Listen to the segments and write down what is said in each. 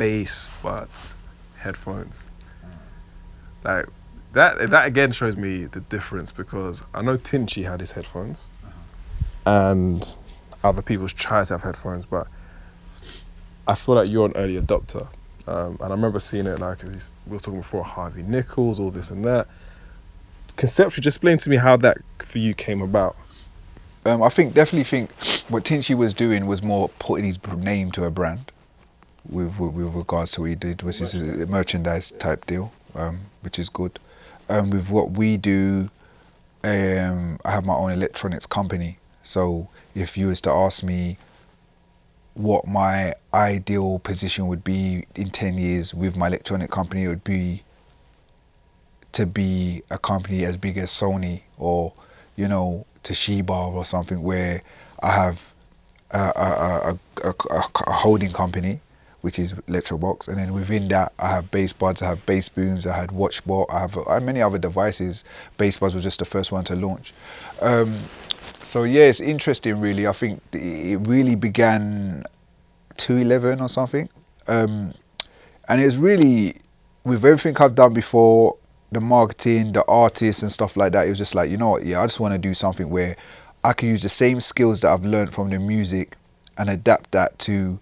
Bassbuds headphones. Like that again shows me the difference, because I know Tinchy had his headphones and other people's tried to have headphones, but I feel like you're an early adopter. And I remember seeing it, like, we were talking before, Harvey Nichols, all this and that. Conceptually, just explain to me how that for you came about. I definitely think what Tinchy was doing was more putting his name to a brand with regards to what he did, which is a merchandise type deal, which is good. With what we do, I have my own electronics company. So if you was to ask me what my ideal position would be in 10 years with my electronic company, it would be to be a company as big as Sony or, you know, Toshiba or something, where I have a holding company, which is Electrobox, and then within that I have Bassbuds, I have Bass Booms, I had Watchbot, I have many other devices. Bassbuds was just the first one to launch. So yeah, it's interesting really. I think it really began 2011 or something, and it's really, with everything I've done before, the marketing, the artists and stuff like that, it was just like, you know what, yeah, I just want to do something where I can use the same skills that I've learned from the music and adapt that to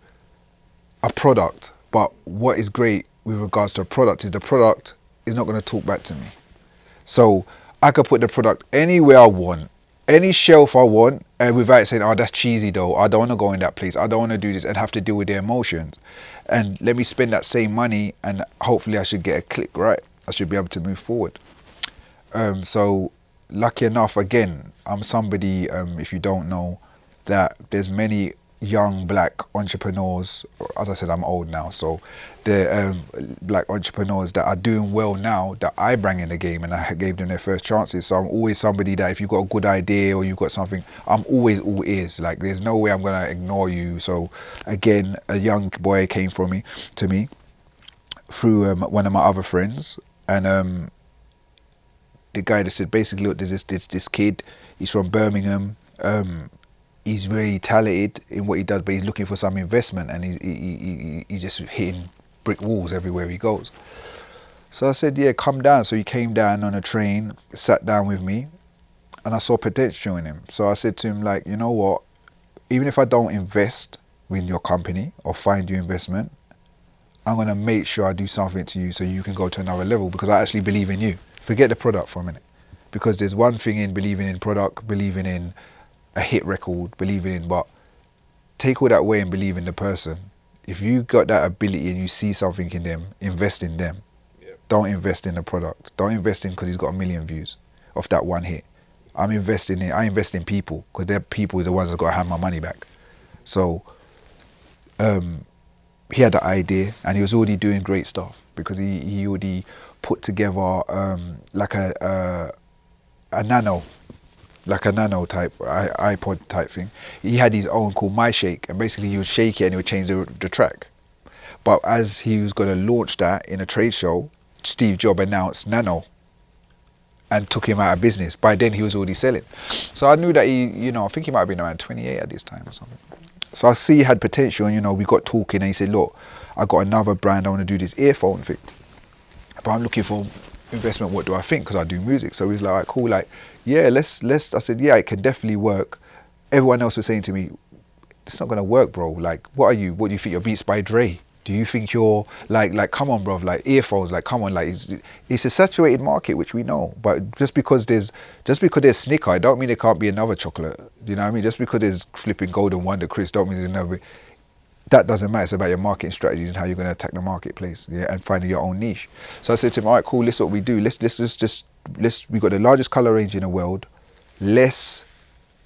a product. But what is great with regards to a product is the product is not going to talk back to me. So I could put the product anywhere I want, any shelf I want, and without saying, oh, that's cheesy though, I don't want to go in that place, I don't want to do this, and have to deal with their emotions. And let me spend that same money and hopefully I should get a click right. I should be able to move forward. So lucky enough, again, I'm somebody, if you don't know, that there's many young black entrepreneurs, as I said, I'm old now, so the black entrepreneurs that are doing well now that I bring in the game, and I gave them their first chances. So I'm always somebody that if you've got a good idea or you've got something, I'm always all ears. Like, there's no way I'm going to ignore you. So again, a young boy came to me through one of my other friends, and the guy that said, basically, look, there's this kid, he's from Birmingham, he's really talented in what he does, but he's looking for some investment, and he's just hitting brick walls everywhere he goes. So I said, yeah, come down. So he came down on a train, sat down with me, and I saw potential in him. So I said to him, like, you know what, even if I don't invest in your company or find you investment, I'm going to make sure I do something to you so you can go to another level, because I actually believe in you. Forget the product for a minute, because there's one thing in believing in product, believing in a hit record, believing in, but take all that away and believe in the person. If you got that ability and you see something in them, invest in them. Yep. Don't invest in the product. Don't invest in because he's got 1 million views off that one hit. I invest in people, because they're people, the ones that got to have my money back. So he had the idea, and he was already doing great stuff, because he already put together like a nano type iPod type thing. He had his own called My Shake, and basically he would shake it and he would change the track. But as he was going to launch that in a trade show, Steve Jobs announced Nano and took him out of business. By then he was already selling. So I knew that he, you know, I think he might have been around 28 at this time or something. So I see he had potential, and, you know, we got talking, and he said, look, I got another brand, I want to do this earphone thing, but I'm looking for investment. What do I think? Because I do music. So he's like, all right, cool, like, yeah, let's. I said, yeah, it can definitely work. Everyone else was saying to me, it's not going to work, bro. Like, what do you think, you're Beats by Dre? Do you think you're like come on, bro, like earphones, like come on, like it's a saturated market, which we know. But just because there's Snicker, I don't mean there can't be another chocolate. You know what I mean? Just because there's flipping Golden Wonder Crisp, don't mean there's another. That doesn't matter. It's about your marketing strategies and how you're going to attack the marketplace, yeah, and finding your own niche. So I said to him, all right, cool, this is what we do. We got the largest color range in the world. Let's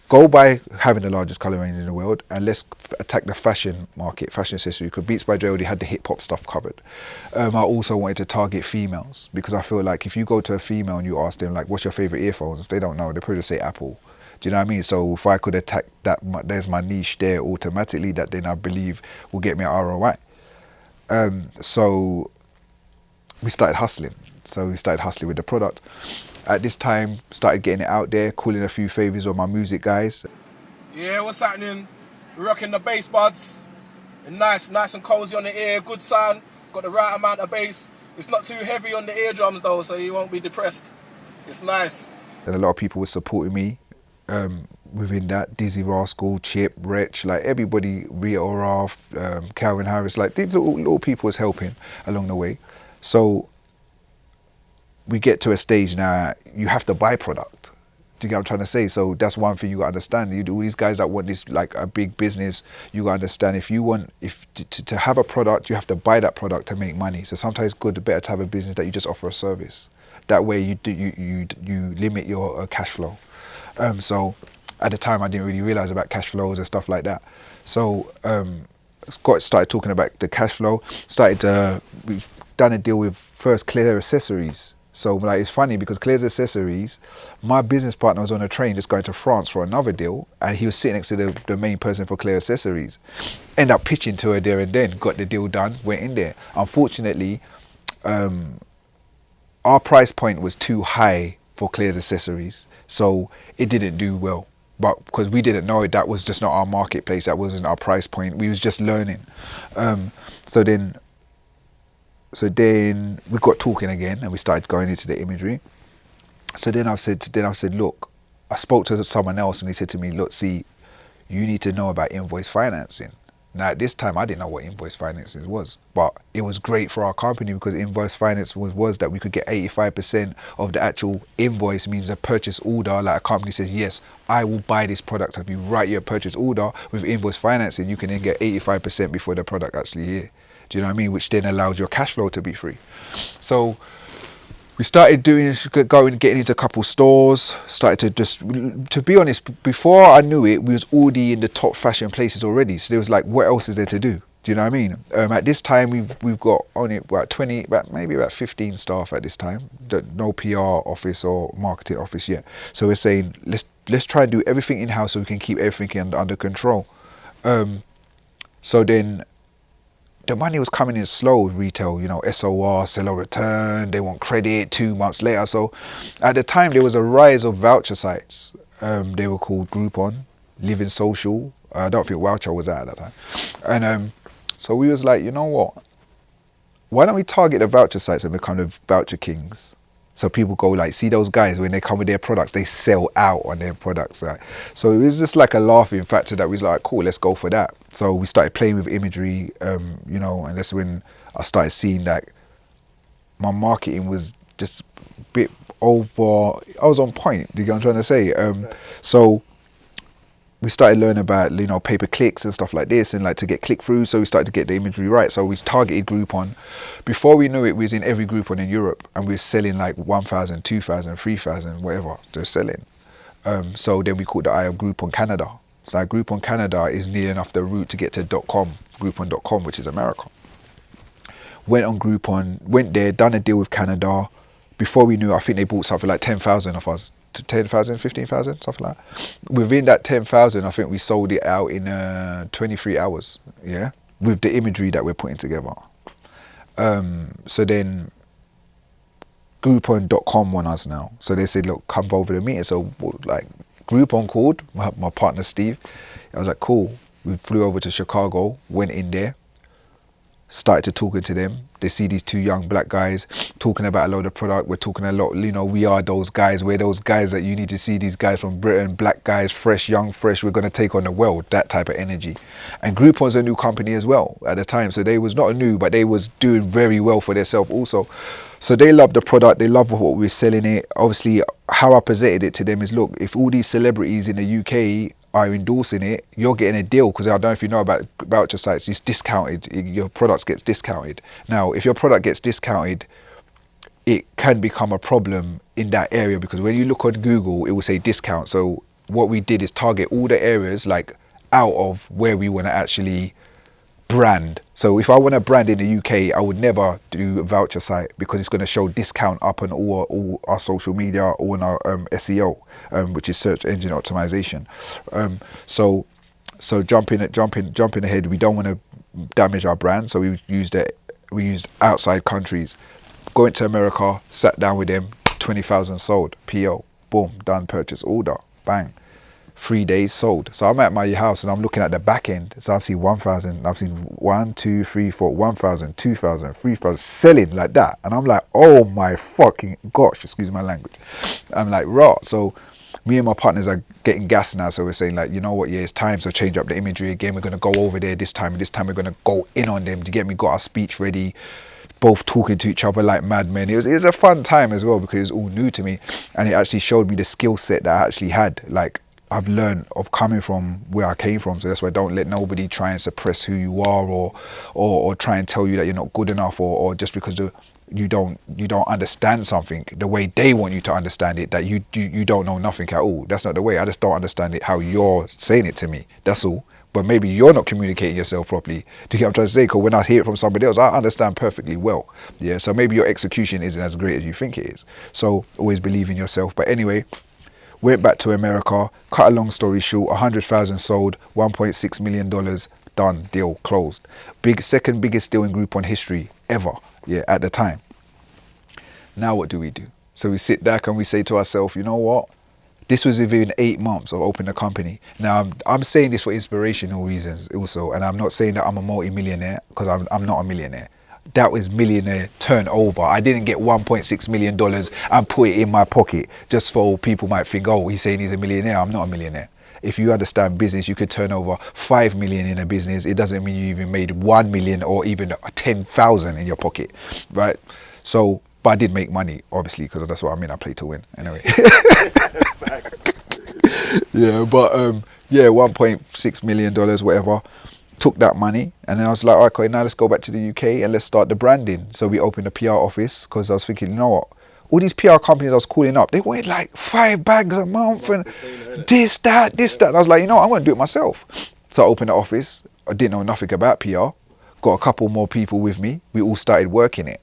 go by having the largest color range in the world, and let's attack the fashion market, fashion accessory. Because Beats by Dre already had the hip hop stuff covered. I also wanted to target females, because I feel like if you go to a female and you ask them, like, what's your favorite earphones? They don't know. They probably just say Apple. Do you know what I mean? So if I could attack that, there's my niche there automatically, that then I believe will get me an ROI. So we started hustling. So we started hustling with the product. At this time, started getting it out there, calling a few favors on my music guys. Yeah, what's happening? We're rocking the Bassbuds. nice and cozy on the ear, good sound, got the right amount of bass. It's not too heavy on the eardrums though, so you won't be depressed. It's nice. And a lot of people were supporting me within that. Dizzy Rascal, Chip, Wretch, like everybody, Rita Ora, Calvin Harris, like these little people was helping along the way. So we get to a stage now, you have to buy product. Do you get what I'm trying to say? So that's one thing you got to understand. You do all these guys that want this like a big business, you got to understand if to have a product, you have to buy that product to make money. So sometimes it's good, better to have a business that you just offer a service. That way you limit your cash flow. So at the time I didn't really realize about cash flows and stuff like that. So Scott started talking about the cash flow. We've done a deal with first Clear Accessories. So like it's funny because Clear's Accessories, my business partner was on a train just going to France for another deal, and he was sitting next to the main person for Clear Accessories. End up pitching to her there and then, got the deal done, went in there. Unfortunately, our price point was too high for Clear's Accessories, so it didn't do well. But because we didn't know it, that was just not our marketplace, that wasn't our price point. We was just learning. So then we got talking again, and we started going into the imagery. So then I said, look, I spoke to someone else, and he said to me, look, see, you need to know about invoice financing. Now at this time I didn't know what invoice financing was, but it was great for our company because invoice finance was that we could get 85% of the actual invoice, means a purchase order. Like a company says, yes, I will buy this product. If you write your purchase order with invoice financing, you can then get 85% before the product actually here. Do you know what I mean? Which then allows your cash flow to be free. So we started getting into a couple stores, to be honest, before I knew it, we was already in the top fashion places already. So there was like, what else is there to do? Do you know what I mean? At this time, we've got only maybe about 15 staff at this time. No PR office or marketing office yet. So we're saying, let's try and do everything in-house so we can keep everything under control. So then, the money was coming in slow with retail, SOR, seller return, they want credit 2 months later. So at the time, there was a rise of voucher sites. They were called Groupon, Living Social. I don't think Voucher was out at that time. And so we was like, you know what? Why don't we target the voucher sites and become the voucher kings? So people go like, see those guys, when they come with their products, they sell out on their products. Right? So it was just like a laughing factor that we was like, cool, let's go for that. So we started playing with imagery, and that's when I started seeing that my marketing was just a bit over, I was on point, do you get what I'm trying to say? So we started learning about, pay-per-clicks and stuff like this, and like to get click-throughs, so we started to get the imagery right. So we targeted Groupon. Before we knew it, we was in every Groupon in Europe, and we were selling like 1,000, 2,000, 3,000, whatever they're selling. So then we caught the eye of Groupon Canada. So like Groupon Canada is near enough the route to get to .com, Groupon.com, which is America. Went on Groupon, went there, done a deal with Canada. Before we knew, I think they bought something like 10,000 of us. 10,000, 15,000, something like that. Within that 10,000, I think we sold it out in 23 hours, yeah, with the imagery that we're putting together. So then Groupon.com want us now. So they said, look, come over to the meeting. So like Groupon called, my partner Steve. I was like, cool. We flew over to Chicago, went in there, started talking to them. They see these two young black guys talking about a load of product. We're talking a lot, we are those guys. We're those guys that you need to see, these guys from Britain, black guys, fresh, young, fresh. We're going to take on the world, that type of energy. And Groupon's a new company as well at the time. So they was not new, but they was doing very well for themselves also. So they love the product. They love what we're selling it. Obviously, how I presented it to them is, look, if all these celebrities in the UK are endorsing it, you're getting a deal, because I don't know if you know about voucher sites, it's discounted, your products gets discounted. Now, if your product gets discounted, it can become a problem in that area, because when you look on Google, it will say discount. So what we did is target all the areas like out of where we want to actually brand. So if I want to brand in the UK, I would never do a voucher site, because it's going to show discount up on all our social media, or on our SEO, which is search engine optimization. So jumping ahead, we don't want to damage our brand. So we used outside countries. Going to America, sat down with them, 20,000 sold, PO, boom, done, purchase order, bang. 3 days sold. So I'm at my house and I'm looking at the back end. So I've seen 1,000, I've seen 1, 2, 3, 4, 1,000, 2,000, 3,000 selling like that. And I'm like, oh my fucking gosh, excuse my language. I'm like, raw. So me and my partners are getting gas now. So we're saying like, you know what, yeah, it's time to change up the imagery again. We're going to go over there this time. And this time we're going to go in on them. Do you get me? Got our speech ready. Both talking to each other like madmen. It was a fun time as well because it was all new to me. And it actually showed me the skill set that I actually had. Like, I've learned of coming from where I came from. So that's why don't let nobody try and suppress who you are or try and tell you that you're not good enough or just because you don't understand something the way they want you to understand it, that you don't know nothing at all. That's not the way. I just don't understand it how you're saying it to me. That's all. But maybe you're not communicating yourself properly. Do you get what I'm trying to say? Because when I hear it from somebody else, I understand perfectly well. Yeah, so maybe your execution isn't as great as you think it is. So always believe in yourself. But anyway, went back to America. Cut a long story short, 100,000 sold, $1.6 million done, deal closed. Second biggest deal in Groupon history ever. Yeah, at the time. Now what do? So we sit back and we say to ourselves, you know what? This was within 8 months of opening the company. Now, I'm saying this for inspirational reasons also, and I'm not saying that I'm a multi-millionaire because I'm not a millionaire. That was millionaire turnover. I didn't get $1.6 million and put it in my pocket just for people might think, oh, he's saying he's a millionaire. I'm not a millionaire. If you understand business, you could turn over 5 million in a business. It doesn't mean you even made 1 million or even 10,000 in your pocket, right? So, but I did make money, obviously, because that's what I mean. I play to win, anyway. Yeah, but yeah, $1.6 million, whatever. Took that money, and then I was like, all right, okay, now let's go back to the UK and let's start the branding. So we opened a PR office because I was thinking, you know what? All these PR companies I was calling up, they wanted like 5 bags a month and this, that. And I was like, you know what? I'm going to do it myself. So I opened the office. I didn't know nothing about PR. Got a couple more people with me. We all started working it.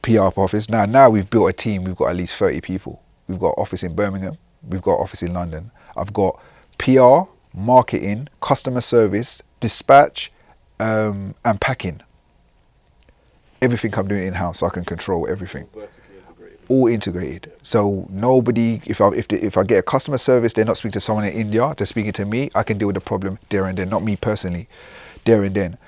PR office. Now we've built a team. We've got at least 30 people. We've got an office in Birmingham. We've got an office in London. I've got PR, marketing, customer service, dispatch, and packing. Everything I'm doing in-house, so I can control everything. All integrated. So nobody, if I get a customer service, they're not speaking to someone in India, they're speaking to me, I can deal with the problem there and then, not me personally, there and then.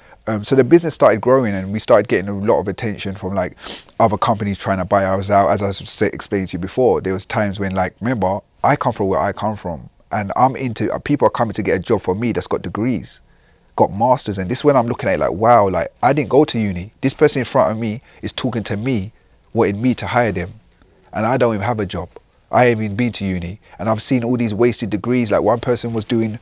So the business started growing and we started getting a lot of attention from like other companies trying to buy us out. As I explained to you before, there was times when like, remember, I come from where I come from and people are coming to get a job for me that's got degrees, got masters. And this is when I'm looking at it like, wow, like I didn't go to uni. This person in front of me is talking to me, wanting me to hire them. And I don't even have a job. I haven't even been to uni. And I've seen all these wasted degrees. Like one person was doing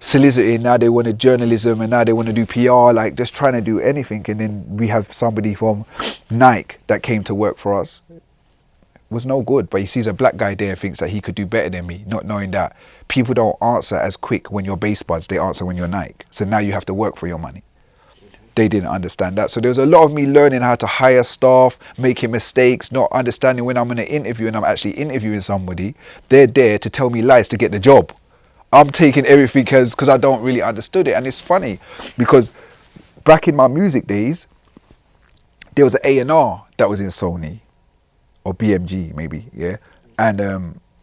soliciting, now they want to journalism, and now they want to do PR, like just trying to do anything. And then we have somebody from Nike that came to work for us. Was no good, but he sees a black guy there and thinks that he could do better than me, not knowing that people don't answer as quick when you're Bassbuds, they answer when you're Nike. So now you have to work for your money. They didn't understand that. So there was a lot of me learning how to hire staff, making mistakes, not understanding when I'm in an interview and I'm actually interviewing somebody, they're there to tell me lies to get the job. I'm taking everything because I don't really understood it. And it's funny because back in my music days, there was an A&R that was in Sony or BMG maybe, yeah. And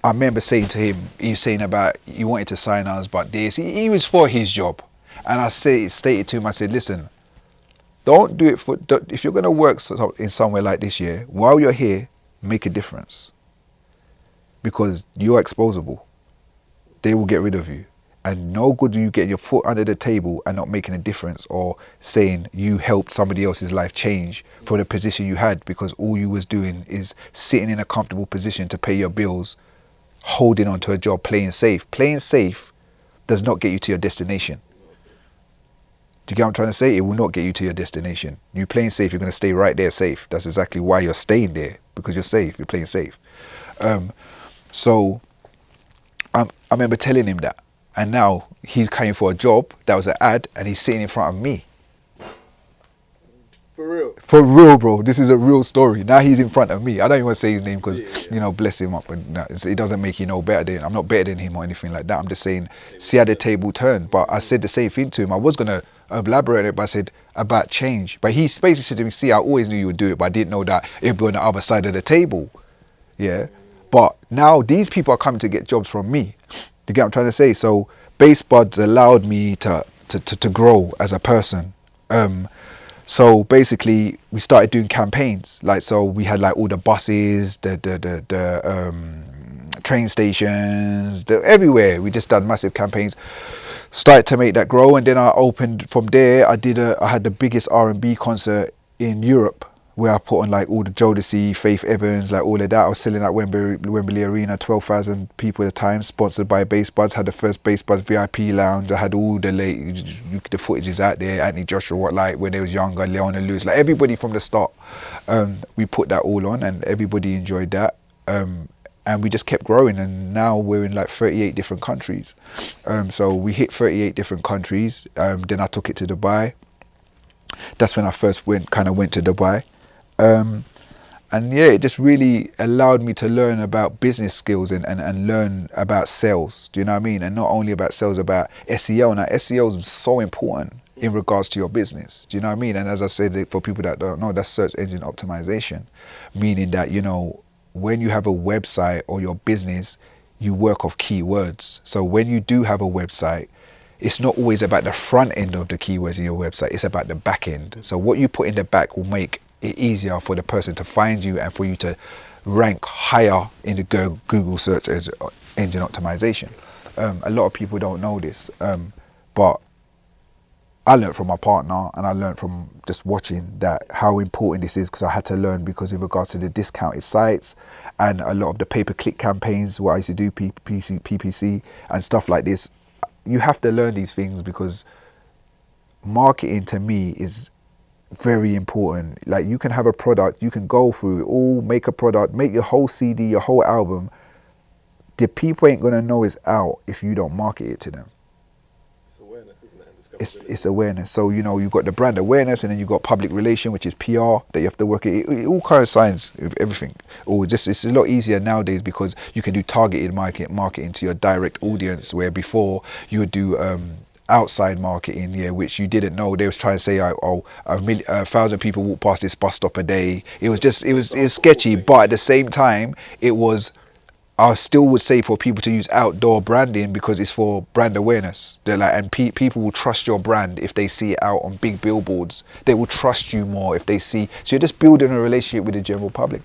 I remember saying to him, he was saying about, he wanted to sign us, but this, he was for his job. And I stated to him, I said, listen, don't do it for, if you're going to work in somewhere like this, yeah, while you're here, make a difference. Because you're exposable. They will get rid of you. And no good do you get your foot under the table and not making a difference or saying you helped somebody else's life change for the position you had, because all you was doing is sitting in a comfortable position to pay your bills, holding on to a job, playing safe. Playing safe does not get you to your destination. Do you get what I'm trying to say? It will not get you to your destination. You playing safe, you're going to stay right there safe. That's exactly why you're staying there, because you're safe, you're playing safe. So I remember telling him that. And now he's coming for a job that was an ad and he's sitting in front of me. For real? For real, bro. This is a real story. Now he's in front of me. I don't even want to say his name because, you know, bless him up. And it doesn't make you know better than, I'm not better than him or anything like that. I'm just saying, see how the table turned. But I said the same thing to him. I was going to elaborate it, but I said about change. But he basically said to me, see, I always knew you would do it, but I didn't know that it would be on the other side of the table. Yeah. But now these people are coming to get jobs from me. You get what I'm trying to say? So Bassbuds allowed me to grow as a person. So basically, we started doing campaigns. Like, so we had like all the buses, the train stations, everywhere. We just done massive campaigns. Started to make that grow, and then I opened from there. I had the biggest R&B concert in Europe, where I put on like all the Jodeci, Faith Evans, like all of that. I was selling at Wembley Arena, 12,000 people at a time, sponsored by Bassbuds. Had the first Bassbuds VIP lounge. I had all the the footage is out there. Anthony Joshua, like when they was younger, Leona Lewis, like everybody from the start. We put that all on, and everybody enjoyed that. And we just kept growing, and now we're in like 38 different countries. So we hit 38 different countries. Then I took it to Dubai. That's when I first went to Dubai. And yeah, it just really allowed me to learn about business skills and learn about sales. Do you know what I mean? And not only about sales, about SEO. Now, SEO is so important in regards to your business. Do you know what I mean? And as I said, for people that don't know, that's search engine optimization, meaning that, you know, when you have a website or your business, you work off keywords. So when you do have a website, it's not always about the front end of the keywords in your website, it's about the back end. So what you put in the back will make it easier for the person to find you and for you to rank higher in the Google search engine optimization. A lot of people don't know this, but I learned from my partner, and I learned from just watching that how important this is, because I had to learn, because in regards to the discounted sites and a lot of the pay-per-click campaigns, what I used to do, PPC and stuff like this, you have to learn these things, because marketing to me is very important. Like, you can have a product, you can go through it all, make a product, make your whole CD, your whole album. The people ain't gonna know it's out if you don't market it to them. It's awareness. So, you know, you've got the brand awareness, and then you've got public relation, which is PR, that you have to work it. It all coincides with everything. Or just, it's a lot easier nowadays, because you can do targeted marketing to your direct audience, where before you would do outside marketing, which you didn't know. They was trying to say, a 1,000 people walk past this bus stop a day. It was sketchy, but at the same time, I still would say for people to use outdoor branding, because it's for brand awareness. They're like, and people will trust your brand if they see it out on big billboards. They will trust you more if they see. So you're just building a relationship with the general public.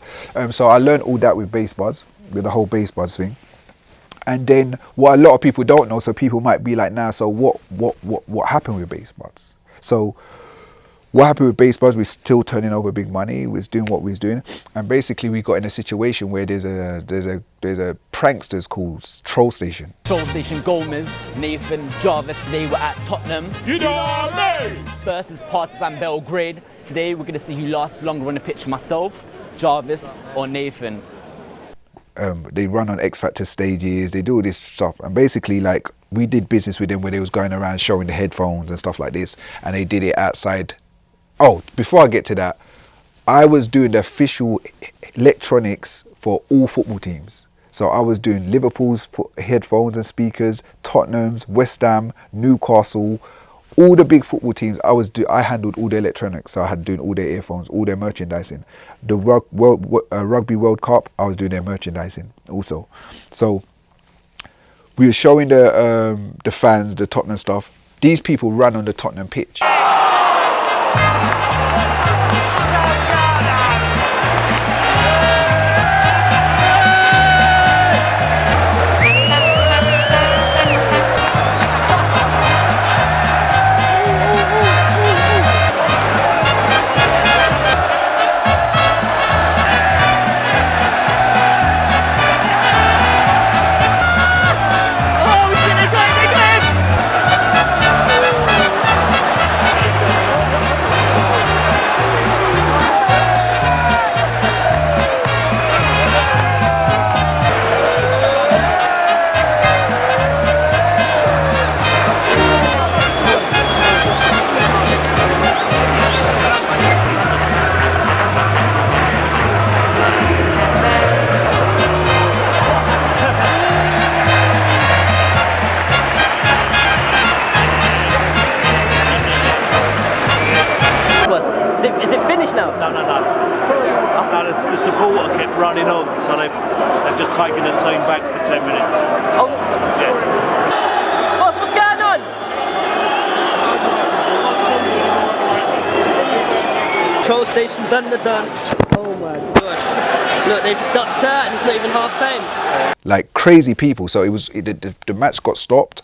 So I learned all that with Bassbuds, with the whole Bassbuds thing. And then what a lot of people don't know, so people might be like, nah, so what happened with Bassbuds? So what happened with Bassbuds? We're still turning over big money. We was doing what we was doing, and basically we got in a situation where there's a pranksters called Troll Station. Troll Station Gomez, Nathan, Jarvis. Today we're at Tottenham. You know what I mean? Versus Partizan Belgrade. Today we're gonna see who lasts longer on the pitch, myself, Jarvis, or Nathan. They run on X Factor stages. They do all this stuff, and basically, like, we did business with them where they was going around showing the headphones and stuff like this, and they did it outside. Oh, before I get to that, I was doing the official electronics for all football teams. So I was doing Liverpool's headphones and speakers, Tottenham's, West Ham, Newcastle, all the big football teams. I handled all the electronics. So I had doing all their earphones, all their merchandising. The Rugby World Cup, I was doing their merchandising also. So we were showing the fans, the Tottenham stuff. These people ran on the Tottenham pitch. now? No. The supporter kept running on, so they've just taken the team back for 10 minutes. Oh. Yeah. What's going on? Troll station done the dance. Oh my gosh. Look, they've ducked out and it's not even half time. Like crazy people. So the match got stopped.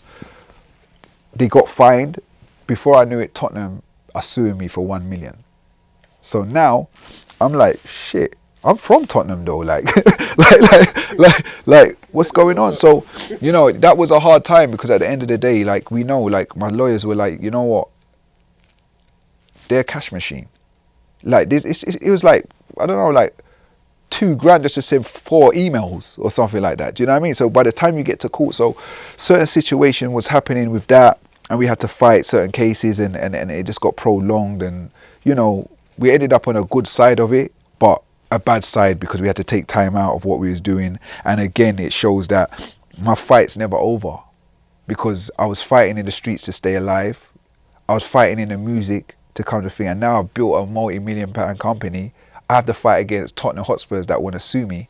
They got fined. Before I knew it, Tottenham are suing me for 1 million. So now I'm like, shit. I'm from Tottenham though. Like, like, what's going on? So, you know, that was a hard time because at the end of the day, like, we know, like, my lawyers were like, you know what? They're a cash machine. Like this, it was like, I don't know, like $2,000 just to send 4 emails or something like that. Do you know what I mean? So by the time you get to court, so certain situation was happening with that, and we had to fight certain cases, and it just got prolonged, and you know, we ended up on a good side of it, but a bad side because we had to take time out of what we was doing. And again, it shows that my fight's never over because I was fighting in the streets to stay alive. I was fighting in the music to come to thing, and now I've built a multi-million-pound company. I have to fight against Tottenham Hotspurs that want to sue me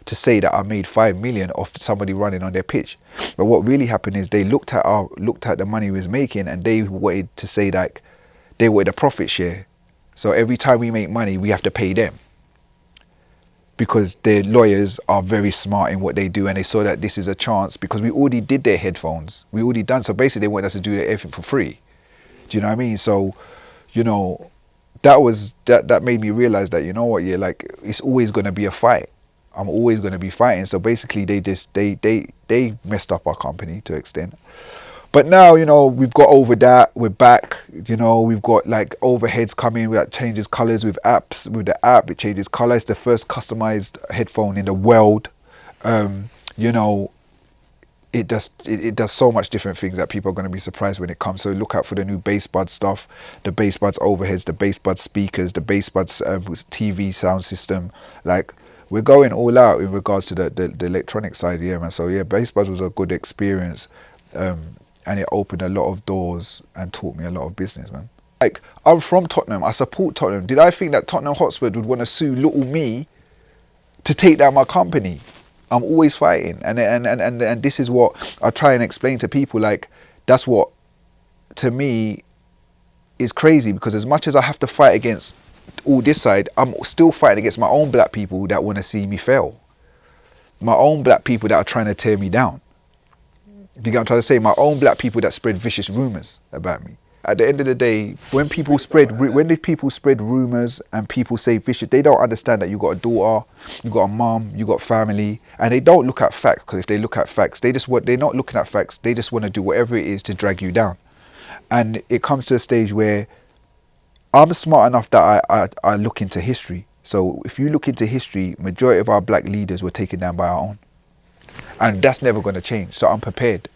to say that I made 5 million off somebody running on their pitch. But what really happened is they looked at the money we was making, and they wanted to say that they wanted a profit share. So every time we make money, we have to pay them because their lawyers are very smart in what they do, and they saw that this is a chance because we already did their headphones. We already done, so basically they wanted us to do everything for free. Do you know what I mean? So, you know, that made me realize that, you know what, yeah, like it's always going to be a fight. I'm always going to be fighting. So basically they messed up our company to an extent. But now, you know, we've got over that. We're back. You know, we've got like overheads coming that changes colors with apps. With the app, it changes colors. It's the first customized headphone in the world. You know, it does so much different things that people are going to be surprised when it comes. So look out for the new Bassbuds stuff, the Bassbuds overheads, the Bassbuds speakers, the Bassbuds TV sound system. Like, we're going all out in regards to the electronic side, yeah, man. So yeah, Bassbuds was a good experience. And it opened a lot of doors and taught me a lot of business, man. Like, I'm from Tottenham. I support Tottenham. Did I think that Tottenham Hotspur would want to sue little me to take down my company? I'm always fighting. And this is what I try and explain to people. Like, that's what, to me, is crazy. Because as much as I have to fight against all this side, I'm still fighting against my own black people that want to see me fail. My own black people that are trying to tear me down. You get what I'm trying to say? My own black people that spread vicious rumours about me. At the end of the day, when people spread rumours and people say vicious, they don't understand that you got a daughter, you got a mum, you got family, and they don't look at facts. Because if they look at facts, they're not looking at facts. They just want to do whatever it is to drag you down. And it comes to a stage where I'm smart enough that I look into history. So if you look into history, majority of our black leaders were taken down by our own. And that's never going to change. So I'm prepared.